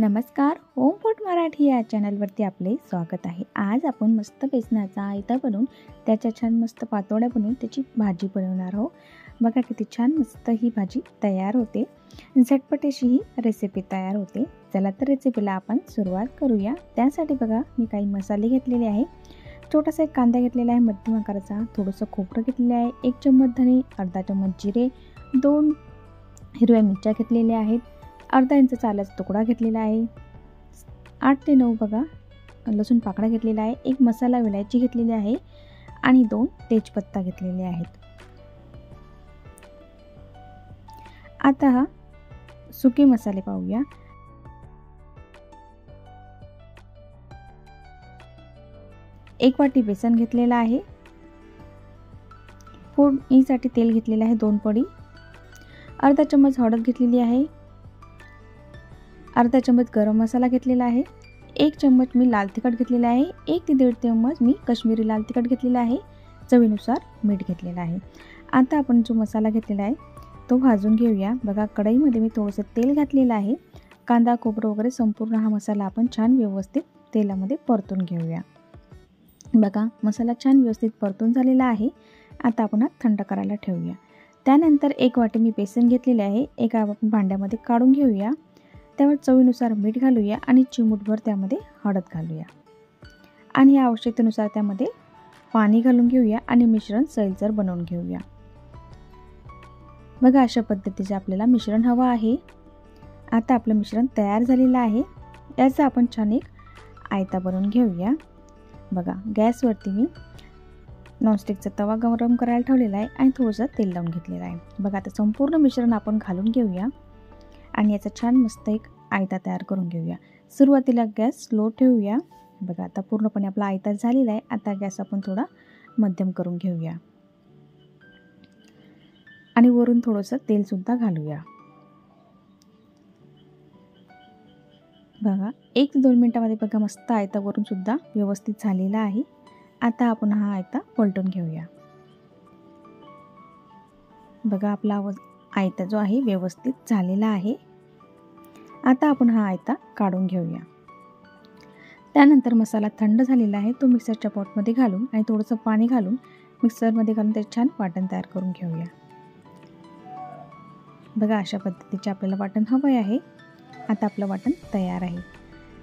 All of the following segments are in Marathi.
नमस्कार, होम फूड मराठी या चॅनलवरती आपले स्वागत आहे। आज आपण मस्त बेसनाचा आयता बनवून त्याच्या छान मस्त पातोड्या बनवून त्याची भाजी बनवणार आहोत। बघा किती छान मस्त ही भाजी तयार होते। झटपट अशी ही रेसिपी तयार होते। चला तर रेसिपीला आपण सुरुवात करूया। त्यासाठी बघा मी काही मसाले घेतलेले आहे। छोटासा एक कांदा घेतलेला आहे मध्यम आकाराचा, थोडंसं खोबरं घेतलेलं आहे, 1 चम्मच धने, अर्धा चम्मच जिरे, 2 हिरव्या मिरच्या घेतलेल्या आहेत, अर्धा इंच आल्याचा तुकडा घेतलेला आहे, 8 ते 9 बघा लसूण पाकळ्या घेतलेला आहे, 1 मसाला विलायची घेतलेली आहे आणि 2 तेजपत्ता घेतलेले आहेत। आता हा सुके मसाले पाहूया। एक वाटी बेसन घेतलेला आहे, फोडणीसाठी तेल घेतलेले आहे 2 पडी, अर्धा चम्मच हळद घेतलेली आहे, अर्धा चम्मच गरम मसाला घेतलेला आहे, 1 चम्मच मी लाल तिखट घेतलेला आहे, 1 ते 1.5 चम्मच मी काश्मीरी लाल तिखट घेतलेला आहे, चवीनुसार मीठ घेतलेला आहे। आता आपण जो मसाला घेतलेला आहे तो भाजून घेऊया। बघा कढईमध्ये मी थोडंसं तेल घातलेलं आहे। कांदा खोबरं वगैरे संपूर्ण हा मसाला आपण छान व्यवस्थित तेलामध्ये परतून घेऊया। बघा मसाला छान व्यवस्थित परतून झालेला आहे। आता आपण हा थंड करायला ठेवूया। त्यानंतर 1 वाटी मी बेसन घेतलेले आहे, एका भांड्यामध्ये काढून घेऊया। त्यावर चवीनुसार मीठ घालूया आणि चिमूटभर त्यामध्ये हळद घालूया आणि आवश्यकतेनुसार त्यामध्ये पाणी घालून घेऊया आणि मिश्रण सैलसर बनवून घेऊया। बघा अशा पद्धतीचे आपल्याला मिश्रण हवं आहे। आता आपलं मिश्रण तयार झालेलं आहे। याचा आपण छान एक आयता बनवून घेऊया। बघा गॅसवरती मी नॉनस्टिकचा तवा गरम करायला ठेवलेला आहे आणि थोडंसं तेल लावून घेतलेलं आहे। बघा आता संपूर्ण मिश्रण आपण घालून घेऊया आणि याचा छान मस्त एक आयता तयार करून घेऊया। सुरुवातीला गॅस स्लो ठेवूया। बघा आता पूर्णपणे आपला आयता झालेला आहे। आता गॅस आपण थोडा मध्यम करून घेऊया आणि वरून थोडंसं तेल सुद्धा घालूया। बघा 1 ते 2 मिनिटांमध्ये बघा मस्त आयता वरून सुद्धा व्यवस्थित झालेला आहे। आता आपण हा आयता पलटून घेऊया। बघा आपला आयता जो आहे व्यवस्थित झालेला आहे। आता आपण हा आयता काढून घेऊया। त्यानंतर मसाला थंड झालेला आहे तो मिक्सरच्या पॉटमध्ये घालून आणि थोडंसं पाणी घालून मिक्सरमध्ये घालून त्याचे छान वाटण तयार करून घेऊया। बघा अशा पद्धतीचे आपल्याला वाटण हवं आहे। आता आपलं वाटण तयार आहे।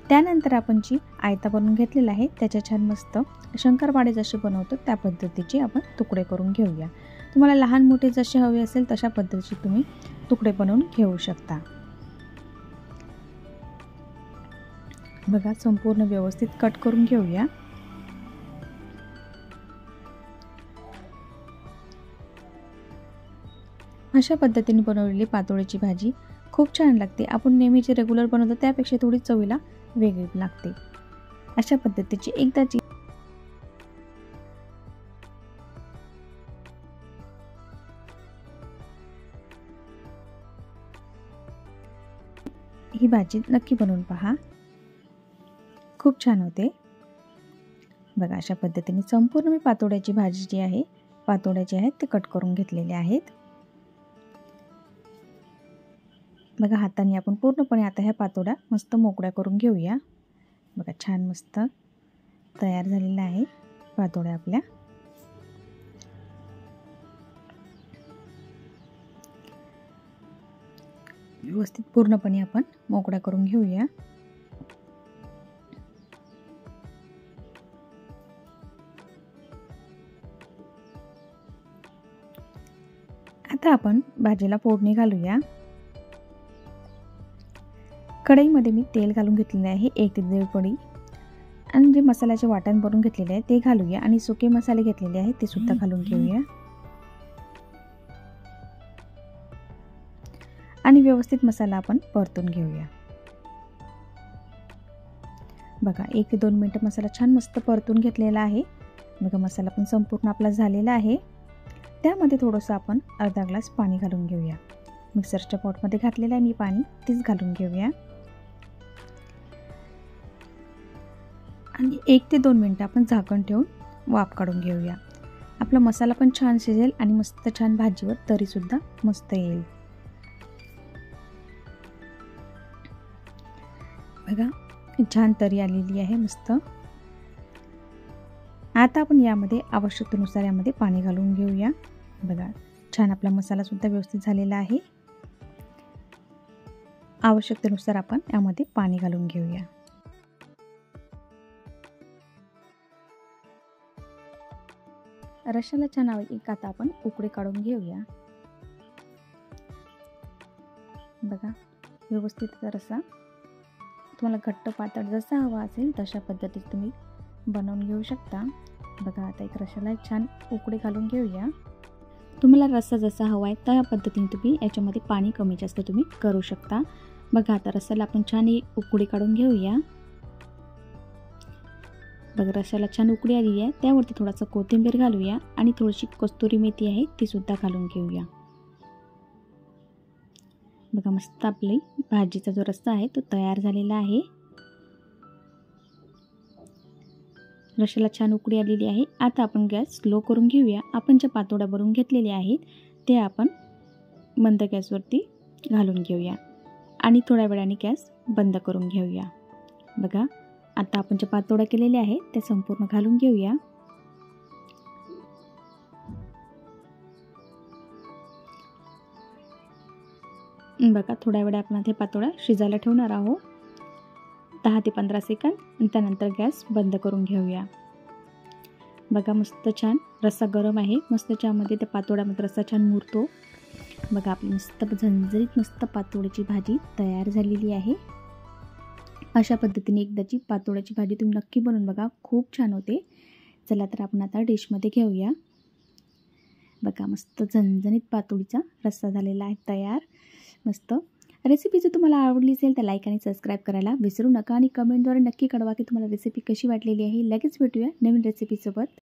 त्यानंतर आपण जी आयता बनवून घेतलेला आहे त्याच्या छान मस्त शंकरपाळे जसे बनवतो त्या पद्धतीचे आपण तुकडे करून घेऊया। तुम्हाला लहान मोठे जसे हवे असेल तशा पद्धतीचे तुम्ही तुकडे बनवून घेऊ शकता। बघा संपूर्ण व्यवस्थित कट करून घेऊया। अशा पद्धतीने बनवलेली पातोळ्याची भाजी खूप छान लागते। आपण नेहमीची रेग्युलर बनवतो त्यापेक्षा थोडी चवीला वेगळी लागते। अशा पद्धतीची एकदाची ही भाजी नक्की बनवून पहा, खूप छान होते। बघा अशा पद्धतीने संपूर्ण मी पातोड्याची भाजी जी आहे पातोड्या जे आहेत ते कट करून घेतलेले आहेत। बघा हाताने आपण पूर्णपणे आता ह्या पातोड्या मस्त मोकळ्या करून घेऊया। बघा छान मस्त तयार झालेल्या आहे पातोड्या आपल्या। व्यवस्थित पूर्णपणे आपण मोकळ्या करून घेऊया। आता आपण भाजीला फोडणी घालूया। कढईमध्ये मी तेल घालून घेतलेले आहे 1 ते 1.5 पडी आणि जे मसाल्याचे वाटण बनवून घेतलेले आहे ते घालूया आणि सुके मसाले घेतलेले आहेत ते सुद्धा घालून घेऊया आणि व्यवस्थित मसाला आपण परतून घेऊया। बघा 1 ते 2 मिनिटं मसाला छान मस्त परतून घेतलेला आहे। बघा मसाला पण संपूर्ण आपला झालेला आहे। त्यामध्ये थोडंसं आपण अर्धा ग्लास पाणी घालून घेऊया। मिक्सरच्या पॉटमध्ये घातलेलं आहे मी पाणी, तेच घालून घेऊया आणि 1 ते 2 मिनिटं आपण झाकण ठेवून वाफ काढून घेऊया। आपला मसाला पण छान शिजेल आणि मस्त छान भाजीवर तरी सुद्धा मस्त येईल। बघा छान तरी आलेली आहे मस्त. आता आपण यामध्ये आवश्यकतेनुसार यामध्ये पाणी घालून घेऊया. बघा छान आपला मसाला सुद्धा व्यवस्थित झालेला आहे. आवश्यकतेनुसार आपण यामध्ये पाणी घालून घेऊया. रश्याला छान एक आता आपण उकळी काढून घेऊया. बघा व्यवस्थित रस्सा तुम्हाला घट्ट पातळ जसा हवा असेल तशा पद्धतीत तुम्ही बनवून घेऊ शकता. बघा आता एक रश्याला छान उकळी घालून घेऊया. तुम्हाला रस्सा जसा हवा आहे त्या पद्धतीने तुम्ही याच्यामध्ये पाणी कमी जास्त तुम्ही करू शकता. बघा आता रस्स्याला आपण छान उकळी काढून घेऊया. बघा रस्स्याला छान उकळी आली आहे. त्यावरती थोडासा कोथिंबीर घालूया आणि थोडीशी कस्तुरी मेथी आहे ती सुद्धा घालून घेऊया. बघा मस्त आपली भाजीचा जो रस्सा आहे तो तयार झालेला आहे. रश्याला छान उकळी आलेली आहे. आता आपण गॅस स्लो करून घेऊया. आपण ज्या पातोड्या भरून घेतलेल्या आहेत ते आपण मंद गॅसवरती घालून घेऊया आणि थोड्या वेळाने गॅस बंद करून घेऊया. बघा आता आपण ज्या पातोड्या केलेल्या आहेत त्या संपूर्ण घालून घेऊया. बघा थोड्या वेळ आपण ते पातोड्या शिजायला ठेवणार आहोत 10 ते 15 सेकंद आणि त्यानंतर गॅस बंद करून घेऊया. बघा मस्त छान रस्सा गरम आहे. मस्त त्यामध्ये त्या पातोड्यामध्ये रस्सा छान मुरतो. बघा आपली मस्त झणझणीत मस्त पातोड्याची भाजी तयार झालेली आहे. अशा पद्धतीने एकदाची पातोड्याची भाजी तुम्ही नक्की बनवून बघा, खूप छान होते. चला तर आपण आता डिशमध्ये घेऊया. बघा मस्त झणझणीत पातोडीचा रस्सा झालेला आहे तयार. मस्त रेसिपी जर तुम्हाला आवडली असेल तर लाईक आणि सबस्क्राईब करायला विसरू नका आणि कमेंटद्वारे नक्की कळवा की तुम्हाला रेसिपी कशी वाटलेली आहे. लगेच भेटूया नवीन रेसिपीसोबत.